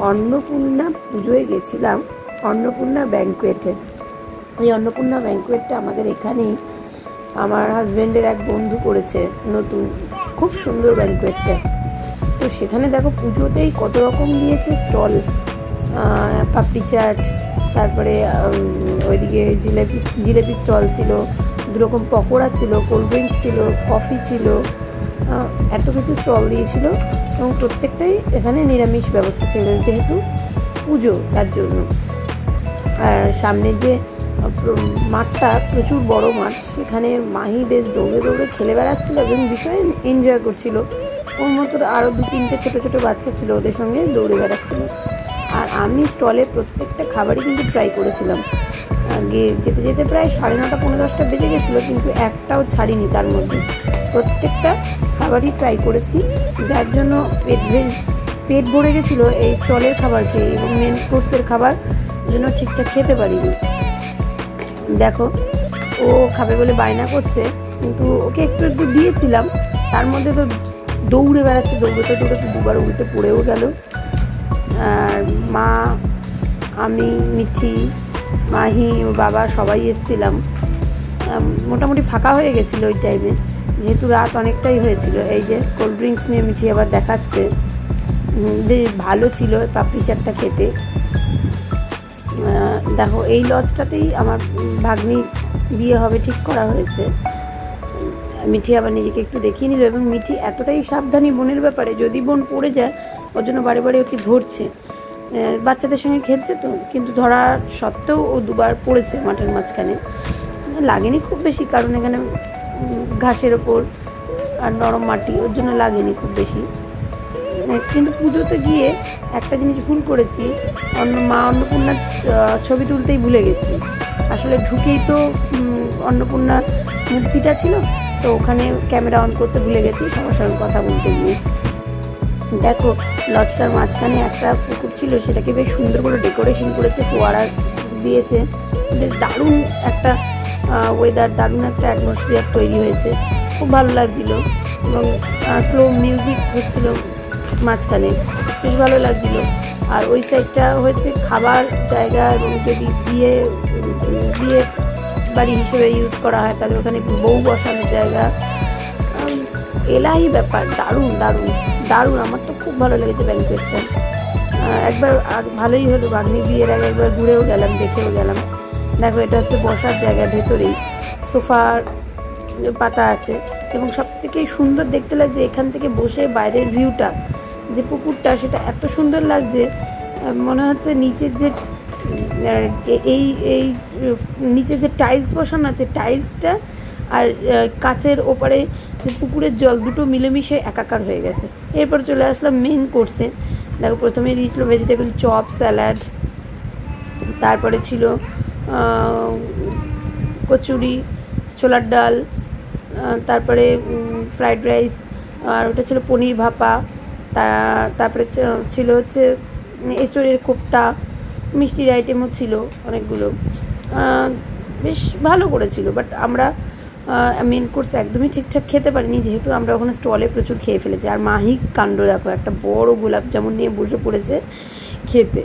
অন্নপূর্ণা পুজোয় গেছিলাম, অন্নপূর্ণা ব্যাঙ্কোয়েটে। এই অন্নপূর্ণা ব্যাঙ্কোয়েটটা আমাদের এখানেই আমার হাজব্যান্ডের এক বন্ধু করেছে নতুন, খুব সুন্দর ব্যাঙ্কোয়েটটা। তো সেখানে দেখো পুজোতেই কত রকম দিয়েছে স্টল, পাপড়ি চাট, তারপরে ওইদিকে জিলেপি স্টল ছিল, দুরকম পকোড়া ছিল, কোল্ড ড্রিঙ্কস ছিল, কফি ছিল, এত কিছু স্টল দিয়েছিল। এবং প্রত্যেকটাই এখানে নিরামিষ ব্যবস্থা ছিল, যেহেতু পুজো তার জন্য। আর সামনে যে মাঠটা, প্রচুর বড় মাঠ, সেখানে মাহি বেশ দৌড়ে দৌড়ে খেলে বেড়াচ্ছিল এবং ভীষণ এনজয় করছিল। ওর মতো আরও 2-3টে ছোটো ছোটো বাচ্চা ছিল, ওদের সঙ্গে দৌড়ে বেড়াচ্ছিল। আর আমি স্টলে প্রত্যেকটা খাবারই কিন্তু ট্রাই করেছিলাম। যেতে যেতে প্রায় 9:30 পৌনে 10টা বেজে গেছিলো, কিন্তু একটাও ছাড়িনি। তার মধ্যে প্রত্যেকটা খাবারই ট্রাই করেছি, যার জন্য পেট ভরে গেছিলো এই স্টলের খাবার খেয়ে, এবং মেন কোর্সের খাবার জন্য ঠিকঠাক খেতে পারিনি। দেখো, ও খাবে বলে বায়না করছে, কিন্তু ওকে একটু একটু দিয়েছিলাম, তার মধ্যে তো দৌড়ে বেড়াচ্ছে, দৌড়তে দৌড়তে দুবার উল্টে পড়েও গেল। আর মা, আমি, মিঠি, মাহি, ও বাবা সবাই এসেছিলাম। মোটামুটি ফাঁকা হয়ে গেছিলো ওই টাইমে, যেহেতু রাত অনেকটাই হয়েছিল। এই যে কোল্ড ড্রিঙ্কস নিয়ে মিঠি আবার দেখাচ্ছে, বেশ ভালো ছিল পাপড়ি চাটটা খেতে। দেখো, এই লজটাতেই আমার ভাগ্নির বিয়ে হবে ঠিক করা হয়েছে। মিঠি আবার নিজেকে একটু দেখিয়ে নিল, এবং মিঠি এতটাই সাবধানী বোনের ব্যাপারে, যদি বোন পড়ে যায় ওর জন্য বারে বারে ওকে ধরছে। বাচ্চাদের সঙ্গে খেলছে তো, কিন্তু ধরা সত্ত্বেও ও দুবার পড়েছে মাঠের মাঝখানে। লাগেনি খুব বেশি, কারণ এখানে ঘাসের ওপর আর নরম মাটি, ওর জন্য লাগেনি খুব বেশি। কিন্তু পুজোতে গিয়ে একটা জিনিস ভুল করেছি, মা অন্নপূর্ণার ছবি তুলতেই ভুলে গেছি। আসলে ঢুকেই তো অন্নপূর্ণা মূর্তিটা ছিল, তো ওখানে ক্যামেরা অন করতে ভুলে গেছি সবার সঙ্গে কথা বলতে গিয়ে। দেখো, লজটার মাঝখানে একটা পুকুর ছিল, সেটাকে বেশ সুন্দর করে ডেকোরেশন করেছে, ফোয়ারা দিয়েছে, বেশ দারুণ একটা ওয়েদার, দারুণ একটা অ্যাটমসফিয়ার তৈরি হয়েছে, খুব ভালো লাগছিল। এবং স্লো মিউজিক হচ্ছিল মাঝখানে, বেশ ভালো লাগছিল। আর ওই সাইডটা হচ্ছে খাবার জায়গা, এবং যদি বিয়ে বাড়ি হিসেবে ইউজ করা হয় তাহলে ওখানে বউ বসানোর জায়গা। এলাই ব্যাপার, দারুণ দারুণ দারুণ, আমার তো খুব ভালো লেগেছে ব্যাঙ্কোয়েটটা। একবার ভালোই হলো, ভাগ্নি বিয়ের আগে একবার ঘুরেও গেলাম, দেখেও গেলাম। দেখো, এটা হচ্ছে বসার জায়গা, ভেতরেই সোফার পাতা আছে, এবং সব থেকে সুন্দর দেখতে লাগছে এখান থেকে বসে বাইরের ভিউটা, যে পুকুরটা, সেটা এত সুন্দর লাগছে। মনে হচ্ছে নিচের যে এই নিচের যে টাইলস বসানো আছে, টাইলসটা আর কাচের ওপারে পুকুরের জল, দুটো মিলেমিশে একাকার হয়ে গেছে। এরপর চলে আসলাম মেন কোর্সে। দেখো, প্রথমে দিয়েছিল ভেজিটেবল চপ, স্যালাড, তারপরে ছিল কচুরি, ছোলার ডাল, তারপরে ফ্রাইড রাইস, আর ওটা ছিল পনির ভাপা, তারপরে ছিল হচ্ছে এঁচড়ের কোপ্তা, মিষ্টির আইটেমও ছিল অনেকগুলো, বেশ ভালো করেছিল। বাট আমরা মেন কোর্স একদমই ঠিকঠাক খেতে পারিনি, যেহেতু আমরা ওখানে স্টলে প্রচুর খেয়ে ফেলেছি। আর মাহি কাণ্ড দেখো, একটা বড় গোলাপ জামুন নিয়ে বসে পড়েছে খেতে।